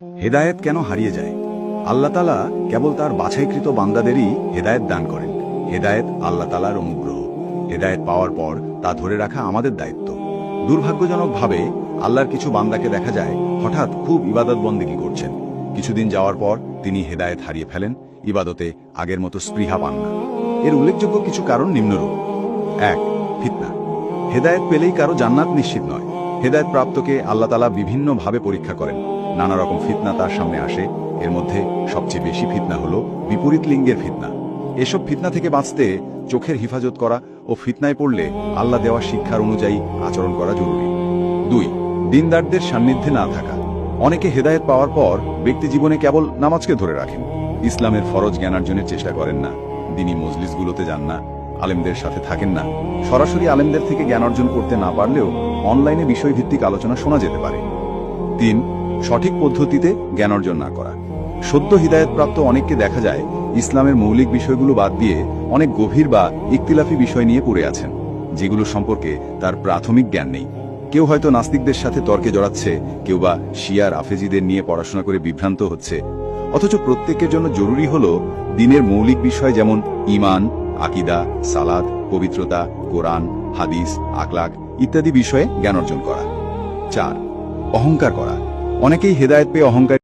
হেদায়েত কেন হারিয়ে যায়? আল্লাহ তাআলা কেবল তার বাছাইকৃত বান্দাদেরই হেদায়েত দান করেন। হেদায়েত আল্লাহ তাআলার অনুগ্রহ। হেদায়েত পাওয়ার পর তা ধরে রাখা আমাদের দায়িত্ব। দুর্ভাগ্যজনকভাবে আল্লাহর কিছু বান্দাকে দেখা যায় হঠাৎ খুব ইবাদত বন্দেগী করছেন, কিছুদিন যাওয়ার পর তিনি হেদায়েত হারিয়ে ফেলেন, ইবাদতে আগের মতো স্পৃহা পান না। এর উল্লেখযোগ্য কিছু কারণ নিম্নরূপ। ১. ফিতনা। হেদায়েত পেলেই কারো জান্নাত নিশ্চিত নয়। হেদায়েত প্রাপ্তকে আল্লাহ তাআলা বিভিন্নভাবে পরীক্ষা করেন। নানা রকম ফিতনা তার সামনে আসে। এর মধ্যে সবচেয়ে বেশি ফিতনা হলো বিপরীত লিঙ্গের ফিতনা। এসব ফিতনা থেকে বাঁচতে চোখের হিফাজত করা ও ফিতনায় পড়লে আল্লাহ দেওয়া শিক্ষার অনুযায়ী আচরণ করা জরুরি। ২. দিনদারদের সান্নিধ্যে না থাকা। অনেকে হেদায়েত পাওয়ার পর ব্যক্তি জীবনে কেবল নামাজকে ধরে রাখেন, ইসলামের ফরজ জ্ঞানার্জনের চেষ্টা করেন না, দিনী মজলিসগুলোতে যান না, আলেমদের সাথে থাকেন না। সরাসরি আলেমদের থেকে জ্ঞান অর্জন করতে না পারলেও অনলাইনে বিষয়ভিত্তিক আলোচনা শোনা যেতে পারে। ৩. সঠিক পদ্ধতিতে জ্ঞান অর্জন না করা। সদ্য হিদায়তপ্রাপ্ত অনেককে দেখা যায় ইসলামের মৌলিক বিষয়গুলো বাদ দিয়ে অনেক গভীর বা ইখতিলাফি বিষয় নিয়ে পড়ে আছেন, যেগুলো সম্পর্কে তার প্রাথমিক জ্ঞান নেই। কেউ হয়তো নাস্তিকদের সাথে তর্কে জড়াচ্ছে, কেউ বা শিয়া রাফেজিদের নিয়ে পড়াশোনা করে বিভ্রান্ত হচ্ছে। অথচ প্রত্যেকের জন্য জরুরি হলো দ্বীনের মৌলিক বিষয় যেমন ঈমান, আকীদা, সালাত, পবিত্রতা, কোরআন, হাদিস, আখলাক ইত্যাদি বিষয়ে জ্ঞান অর্জন করা। ৪. অহংকার করা। অনেকেই হেদায়েত পেয়ে অহংকার